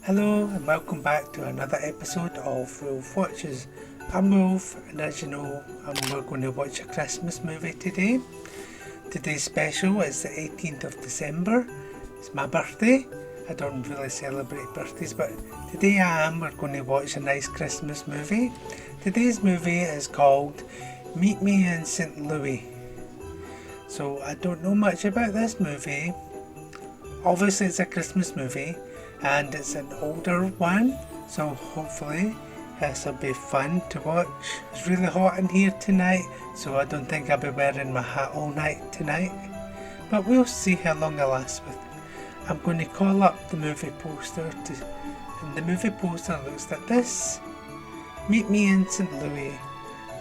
Hello and welcome back to another episode of Wölf Watches. I'm Wölf, and as you know, we're going to watch a Christmas movie today. Today's special is the 18th of December. It's my birthday. I don't really celebrate birthdays, but today we're going to watch a nice Christmas movie. Today's movie is called Meet Me in St. Louis. So I don't know much about this movie. Obviously it's a Christmas movie, and it's an older one, so hopefully this will be fun to watch. It's really hot in here tonight, so I don't think I'll be wearing my hat all night tonight, but we'll see how long I last with. I'm going to call up the movie poster, and the movie poster looks like this. Meet Me in St. Louis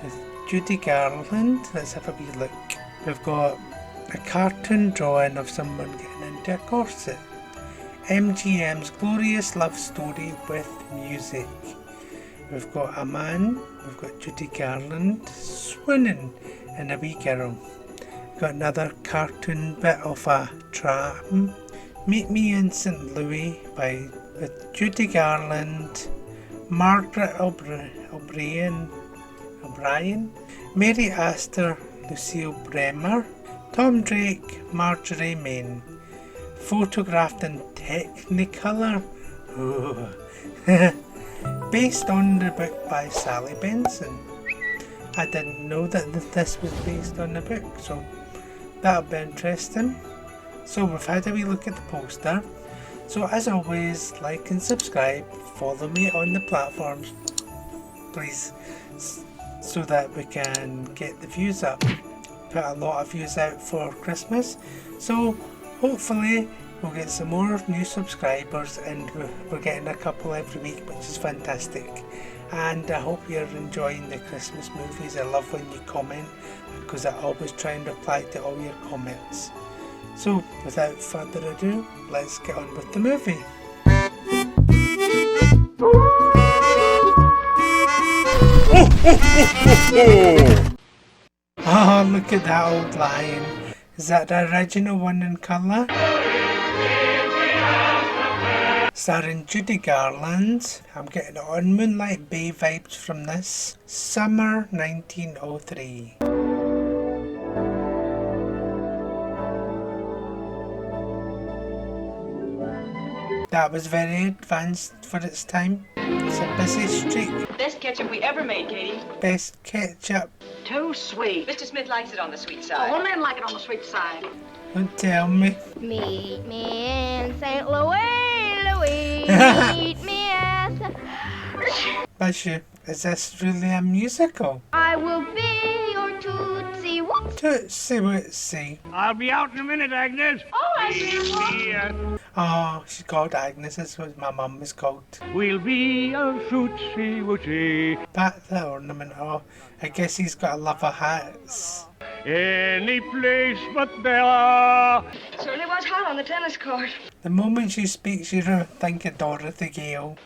with Judy Garland. Let's have a wee look. We've got a cartoon drawing of someone getting into a corset. MGM's glorious love story with music. We've got a man, we've got Judy Garland swooning in a wee girl. We've got another cartoon bit of a tram. Meet Me in St. Louis with Judy Garland, Margaret O'Brien, Mary Astor, Lucille Bremer, Tom Drake, Marjorie Main. Photographed in Technicolor. Based on the book by Sally Benson. I didn't know that this was based on the book, so that'll be interesting. So we've had a wee look at the poster. So as always, like and subscribe. Follow me on the platforms, please, so that we can get the views up. Put a lot of views out for Christmas, so hopefully we'll get some more new subscribers, and we're getting a couple every week, which is fantastic. And I hope you're enjoying the Christmas movies. I love when you comment, because I always try and reply to all your comments. So without further ado, let's get on with the movie. Oh, look at that old lion. Is that the original one in colour? Starring Judy Garland. I'm getting on Moonlight Bay vibes from this. Summer 1903. That was very advanced for its time. It's a busy street. Best ketchup we ever made, Katie. Best ketchup. Too sweet. Mr. Smith likes it on the sweet side. Oh, men like it on the sweet side. Don't tell me. Meet me in St. Louis, Louis. Meet me at... Bless you. Is this really a musical? I will be your Tootsie Whoop. Tootsie Wootsy. I'll be out in a minute, Agnes. All right, Grandpa. Oh, she's called Agnes. That's what my mum was called. We'll be a Tootsie Wootsy. Pat the ornament. Oh, I guess he's got a love of hats. Any place but there. Certainly was hot on the tennis court. The moment she speaks, you think of Dorothy Gale.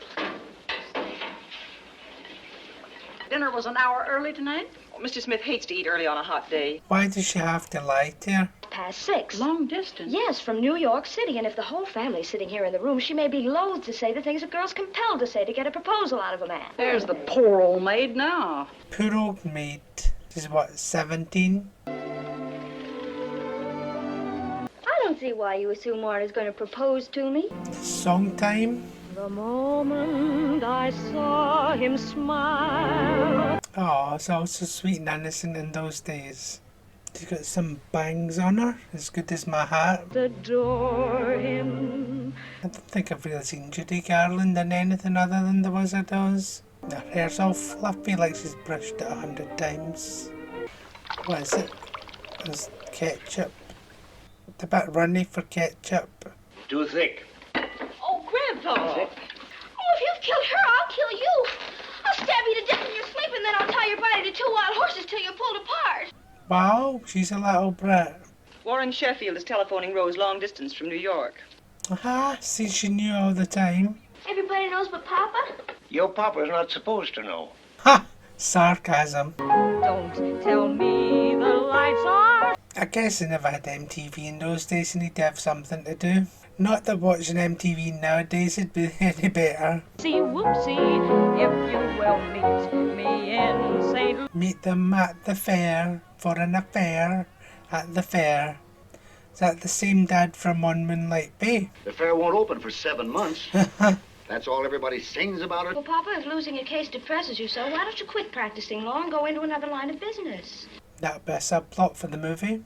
Dinner was an hour early tonight. Oh, Mr. Smith hates to eat early on a hot day. Why does she have to lie to her? Past 6. Long distance. Yes, from New York City. And if the whole family's sitting here in the room, she may be loath to say the things a girl's compelled to say to get a proposal out of a man. There's the poor old maid now. Poor old maid. She's what, 17? I don't see why you assume Marta's going to propose to me. Song time? The moment I saw him smile. Oh, it's all so sweet and innocent in those days. She's got some bangs on her, as good as my hat. Adore him. I don't think I've really seen Judy Garland in anything other than The Wizard Oz. Her hair's all fluffy like she's brushed it 100 times. What is it? It's ketchup. It's a bit runny for ketchup. Too thick. Oh, Grandpa. Oh, if you've killed her, I'll kill you. I'll stab you to death in your sleep, and then I'll tie your body to 2 wild horses till you're pulled apart. Wow, she's a little brat. Warren Sheffield is telephoning Rose long distance from New York. Aha, see, she knew all the time. Everybody knows but Papa. Your papa's not supposed to know. Ha! Sarcasm. Don't tell me the lights are... I guess they never had MTV in those days, so they need to have something to do. Not that watching MTV nowadays would be any better. See whoopsie, if you will meet me in St. Meet them at the fair for an affair at the fair. Is that the same dad from On Moonlight Bay? The fair won't open for 7 months. That's all everybody sings about it. Well, Papa, if losing a case depresses you so, why don't you quit practicing law and go into another line of business? That'll be a subplot for the movie.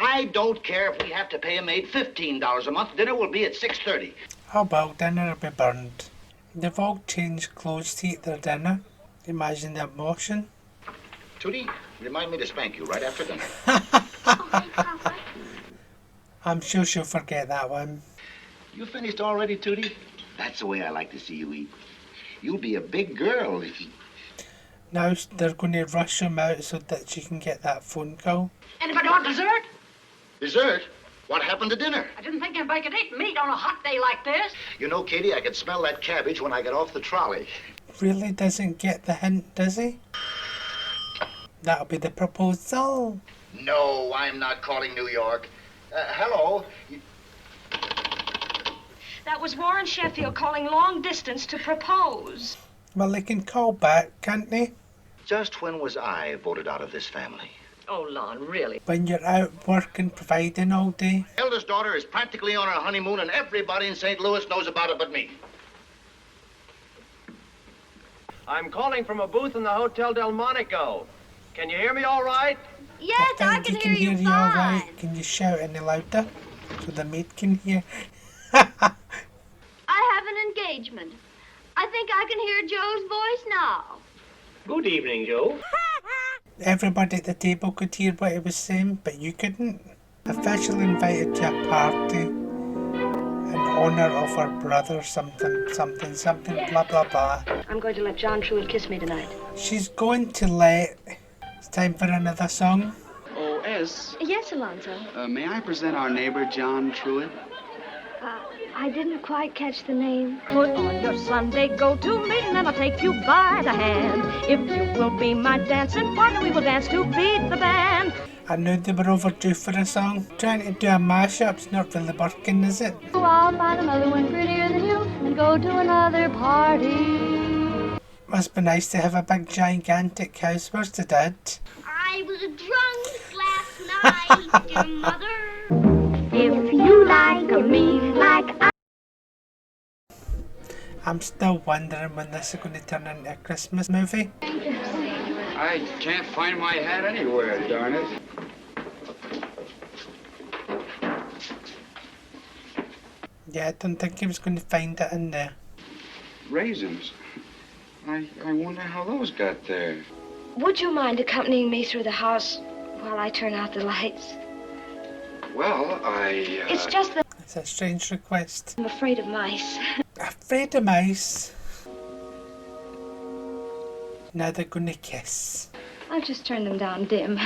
I don't care if we have to pay a maid $15 a month. Dinner will be at 6:30. Oh well, dinner will be burned. They've all changed clothes to eat their dinner. Imagine the emotion. Tootie, remind me to spank you right after dinner. I'm sure she'll forget that one. You finished already, Tootie? That's the way I like to see you eat. You'll be a big girl if you... Now they're going to rush him out so that she can get that phone call. Anybody want dessert? Dessert? What happened to dinner? I didn't think anybody could eat meat on a hot day like this. You know, Katie, I could smell that cabbage when I get off the trolley. Really doesn't get the hint, does he? That'll be the proposal. No, I'm not calling New York. Hello? That was Warren Sheffield calling long distance to propose. Well, they can call back, can't they? Just when was I voted out of this family? Oh, Lon, really? When you're out working, providing all day. Eldest daughter is practically on her honeymoon, and everybody in St. Louis knows about it but me. I'm calling from a booth in the Hotel Delmonico. Can you hear me all right? Yes, I can hear you all fine. right. Can you shout any louder so the maid can hear? I have an engagement. I think I can hear Joe's voice now. Good evening, Joe. Everybody at the table could hear what he was saying, but you couldn't. Officially invited to a party in honour of her brother, something, blah, blah, blah. I'm going to let John Truitt kiss me tonight. She's going to let... It's time for another song. Oh, S. Yes, Alonzo. May I present our neighbor, John Truitt? I didn't quite catch the name. Put on your Sunday, go to meeting, and I'll take you by the hand. If you will be my dancing partner, we will dance to beat the band. I knew they were overdue for a song. Trying to do a mashup, not really working, is it? I'll find another one prettier than you and go to another party. Must be nice to have a big gigantic house. Where's the dad? I was drunk last night, dear mother. If you like me like I'm still wondering when this is going to turn into a Christmas movie. I can't find my hat anywhere, darn it. Yeah, I don't think he was going to find it in there. Raisins. I wonder how those got there. Would you mind accompanying me through the house while I turn out the lights? Well, It's just that It's a strange request. I'm afraid of mice. Afraid of mice. Now they're going to kiss. I'll just turn them down dim.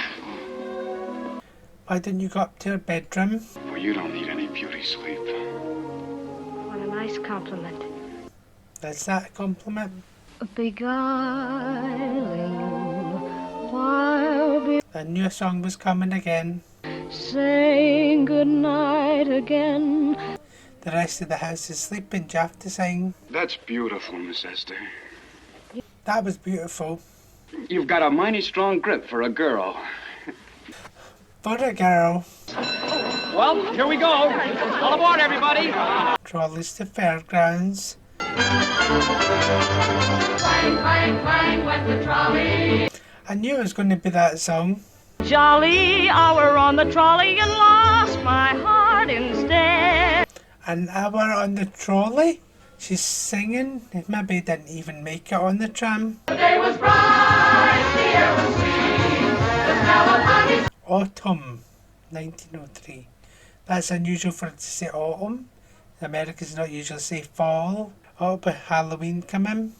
Why don't you go up to her bedroom? Well, you don't need any beauty sleep. What a nice compliment. Is that a compliment? beguiling while A new song was coming again. saying goodnight again. The rest of the house is sleeping. Do you have to sing? That's beautiful, Miss Esther. That was beautiful. You've got a mighty strong grip for a girl. For a girl. Well, here we go. All aboard, everybody. Trolleys to fairgrounds. Clang, clang, clang went the trolley. I knew it was going to be that song. Jolly hour on the trolley and lost my heart instead. An hour on the trolley? She's singing. Maybe didn't even make it on the tram. The day was bright, the air was sweet, the smell of honey. Autumn, 1903. That's unusual for it to say autumn. Americans not usually say fall. Oh, but Halloween come in.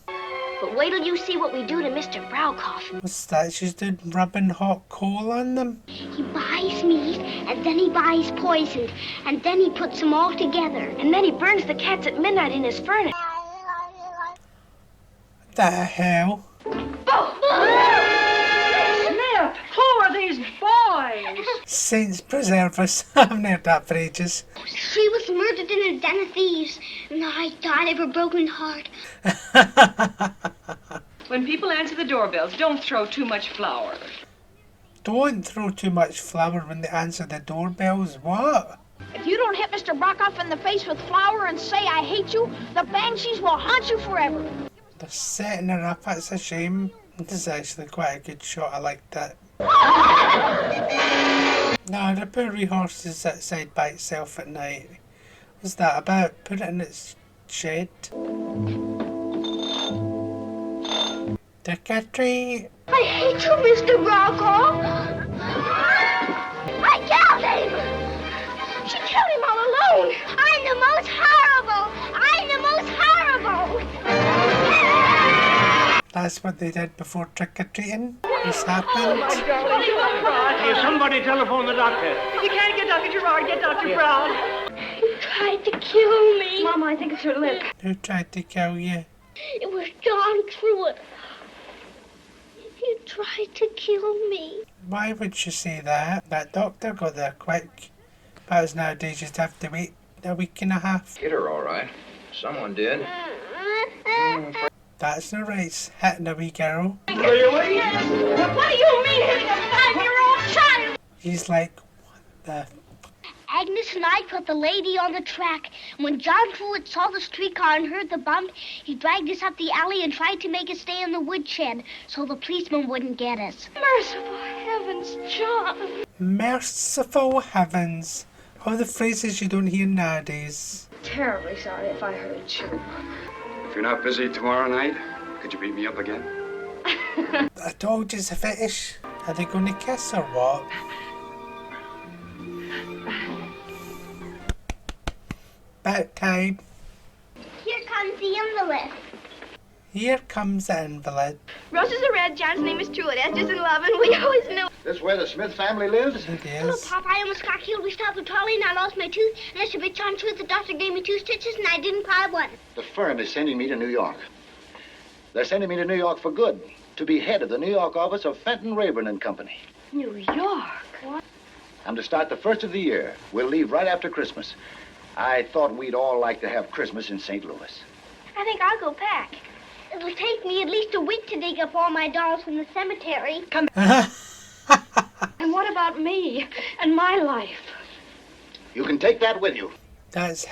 But wait till you see what we do to Mr. Browcoff. What's that? She's doing rubbing hot coal on them. He buys meat, and then he buys poison, and then he puts them all together. And then he burns the cats at midnight in his furnace. What the hell? Smith, who are these boys? surprise. Saints preserve us. I haven't heard that for ages. She was murdered in a den of thieves, and I died of a broken heart. When people answer the doorbells, don't throw too much flour. Don't throw too much flour when they answer the doorbells. What? If you don't hit Mr. Brockoff in the face with flour and say I hate you, the banshees will haunt you forever. They're setting her up. It's a shame. This is actually quite a good shot. I like that. No, the poor wee horse is outside by itself at night. What's that about? Put it in its shed. Trick or treat. I hate you, Mr. Brockoff. I killed him. She killed him all alone. I'm the most horrible. I'm the most horrible. That's what they did before trick-or-treating. This happened. Hey, somebody telephone the doctor. If you can't get Dr. Gerard, get Dr. Brown. He tried to kill me. Mama, I think it's her lip. Who tried to kill you? It was John Truitt. He tried to kill me. Why would you say that? That doctor got there quick. But nowadays you'd have to wait a week and a half. Hit her all right. Someone did. That's no right, hitting a wee girl. What do you mean hitting a 5-year-old child? He's like, what the... Agnes and I put the lady on the track. When John Truitt saw the streetcar and heard the bump, he dragged us up the alley and tried to make us stay in the woodshed so the policeman wouldn't get us. Merciful heavens, John. Merciful heavens. All the phrases you don't hear nowadays. Terribly sorry if I hurt you. If you're not busy tomorrow night, could you beat me up again? I told you it's a fetish. Are they going to kiss or what? About time. Here comes the invalid. Here comes the invalid. Roses are red, John's name is Truitt, Esther's in love, and we always knew. This where the Smith family lives? It Hello, is. Pop, I almost got killed. We stopped the trolley and I lost my tooth. And I should be John Truitt. The doctor gave me 2 stitches and I didn't cry one. The firm is sending me to New York. They're sending me to New York for good, to be head of the New York office of Fenton, Rayburn and Company. New York? What? I'm to start the 1st of the year. We'll leave right after Christmas. I thought we'd all like to have Christmas in St. Louis. I think I'll go back. It'll take me at least a week to dig up all my dolls from the cemetery. And what about me and my life? You can take that with you. That's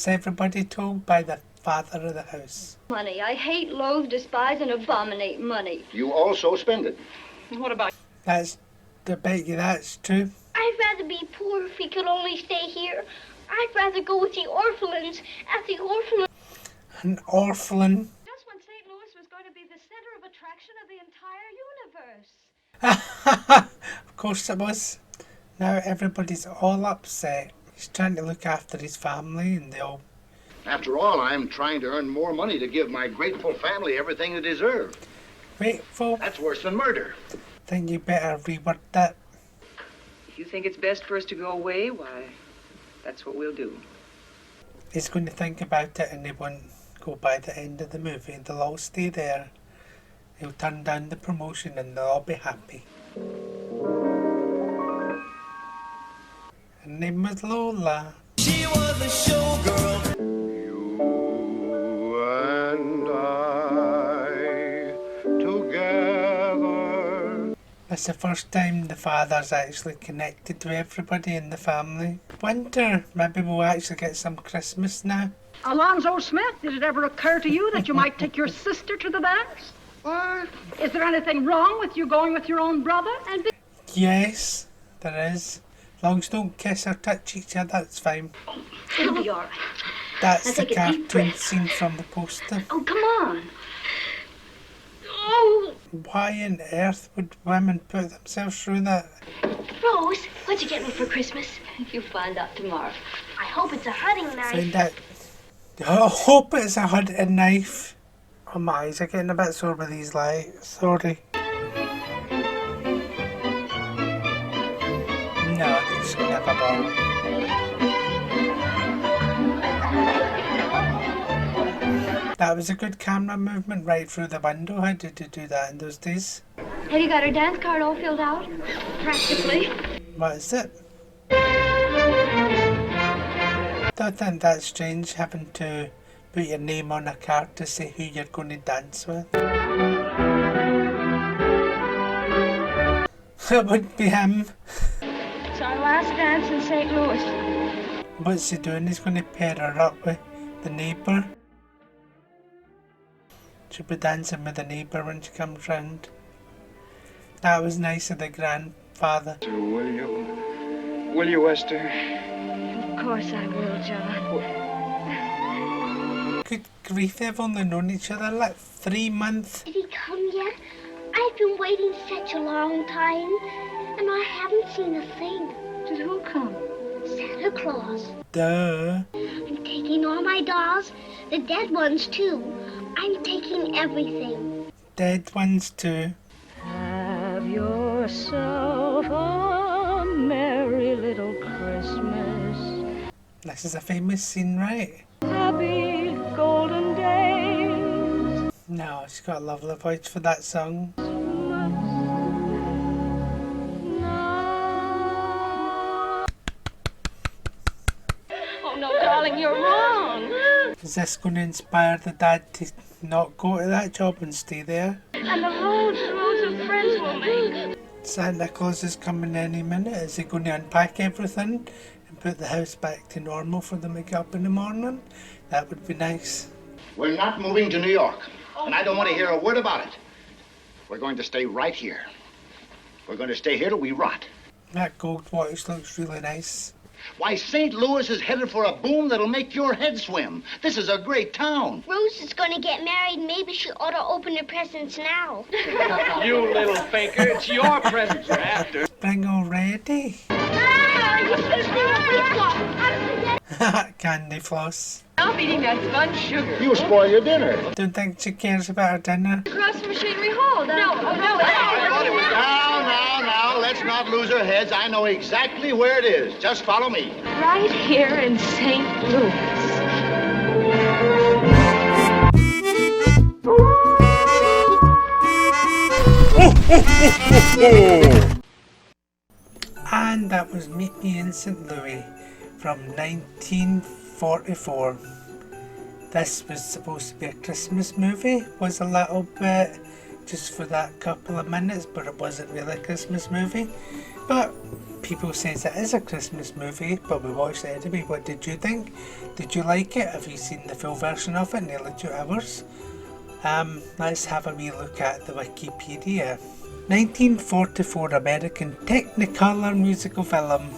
everybody told by the father of the house. Money. I hate, loathe, despise, and abominate money. You also spend it. What about I bet you that's true. I'd rather be poor if we could only stay here. I'd rather go with the orphelins. At the orphelin. An orphan. Just when St. Louis was going to be the center of attraction of the entire universe. Of course it was. Now everybody's all upset. He's trying to look after his family and they all... After all, I'm trying to earn more money to give my grateful family everything they deserve. Grateful? That's worse than murder. Then you better reword that. If you think it's best for us to go away, why, that's what we'll do. He's going to think about it and he won't go by the end of the movie and they'll all stay there. He'll turn down the promotion and they'll all be happy. Her name was Lola. She was a showgirl. You and I together. That's the first time the father's actually connected to everybody in the family. Wonder, maybe we'll actually get some Christmas now. Alonzo Smith, did it ever occur to you that you might take your sister to the dance? What? Is there anything wrong with you going with your own brother? Yes, there is. As long as you don't kiss or touch each other, that's fine. It'll be all right. That's Now the take a deep cartoon breath. scene from the poster. Oh, come on. Oh, Why on earth would women put themselves through that? Rose, what'd you get me for Christmas? You'll find out tomorrow. I hope it's a hunting knife. Find out. I hope it's a hunting knife. Oh, my eyes are getting a bit sore with these lights. Sorry. No, they just never bother. That was a good camera movement right through the window. How did you do that in those days? Have you got her dance card all filled out? Practically. What is it? Don't think that's strange, having to put your name on a card to say who you're going to dance with. It would be him. It's our last dance in St. Louis. What's he doing? He's going to pair her up with the neighbour. She'll be dancing with the neighbour when she comes round. That was nice of the grandfather. Will you, Esther? Of course I will, John. Good grief, they've only known each other like 3 months. Did he come yet? I've been waiting such a long time, and I haven't seen a thing. Did who come? Santa Claus. Duh. I'm taking all my dolls, the dead ones too. I'm taking everything. Dead ones too. Have yourself a merry little Christmas. This is a famous scene, right? Happy golden days. No, she's got a lovely voice for that song. Oh no, darling, you're wrong. Is this going to inspire the dad to not go to that job and stay there? And the roads of friends we'll make. Santa Claus is coming any minute. Is he going to unpack everything and put the house back to normal for them to get up in the morning? That would be nice. We're not moving to New York, and I don't want to hear a word about it. We're going to stay right here. We're going to stay here till we rot. That gold watch looks really nice. Why, St. Louis is headed for a boom that'll make your head swim. This is a great town. Rose is going to get married. Maybe she ought to open her presents now. You little faker, it's your presents you're after. Spring already. Candy floss. Stop eating that spun sugar. You spoil your dinner. Don't think she cares about her dinner. Across the machinery hall. Now, let's not lose our heads. I know exactly where it is. Just follow me. Right here in St. Louis. And that was Meet Me in St. Louis from 1944. This was supposed to be a Christmas movie. Was a little bit just for that couple of minutes, but it wasn't really a Christmas movie. But people says it is a Christmas movie, but we watched it anyway. What did you think? Did you like it? Have you seen the full version of it? Nearly 2 hours. Let's have a wee look at the Wikipedia. 1944 American Technicolor musical film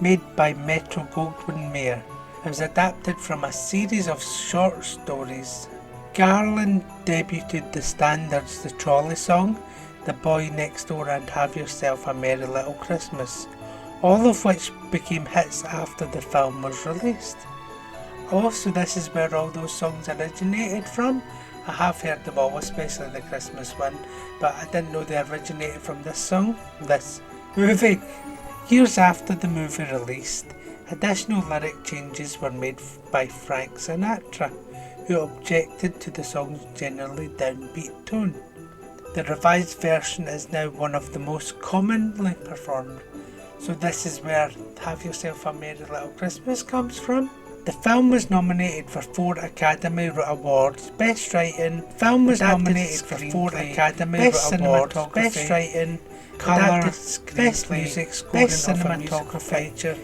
made by Metro-Goldwyn-Mayer. It was adapted from a series of short stories. Garland debuted the standards The Trolley Song, The Boy Next Door and Have Yourself a Merry Little Christmas, all of which became hits after the film was released. Also, this is where all those songs originated from. I have heard them all, especially the Christmas one, but I didn't know they originated from this movie. Years after the movie released, additional lyric changes were made by Frank Sinatra, who objected to the song's generally downbeat tone. The revised version is now one of the most commonly performed, so this is where Have Yourself a Merry Little Christmas comes from. The film was nominated for 4 Academy Awards, Best Writing, film was nominated for 4 Academy Awards, Best Writing, Colour, Best Music Score, Best Cinematography,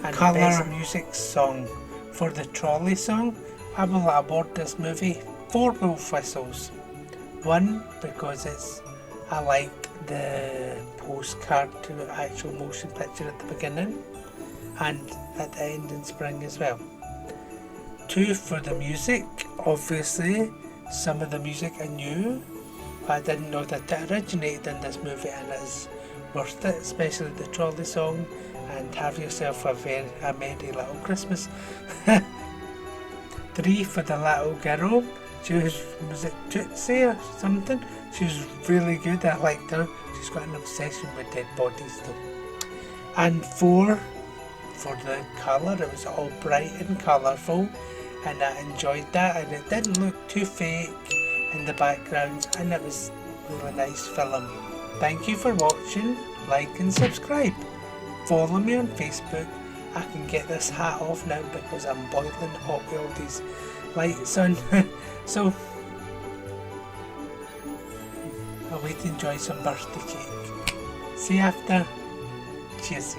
and Best Music Song. For the Trolley Song, I will award this movie 4 wolf whistles. 1 because I like the postcard to the actual motion picture at the beginning and at the end in spring as well. 2 for the music. Obviously some of the music I knew, but I didn't know that it originated in this movie, and it is worth it, especially the Trolley Song and Have Yourself a Merry Little Christmas. 3 for the little girl. She was it Tootsie or something? She was really good, I liked her. She's got an obsession with dead bodies though. And 4 for the colour. It was all bright and colourful, and I enjoyed that, and it didn't look too fake in the background, and it was a really nice film. Thank you for watching, like and subscribe. follow me on Facebook. I can get this hat off now because I'm boiling hot with all these lights on. So I'll wait to enjoy some birthday cake. See you after. Cheers.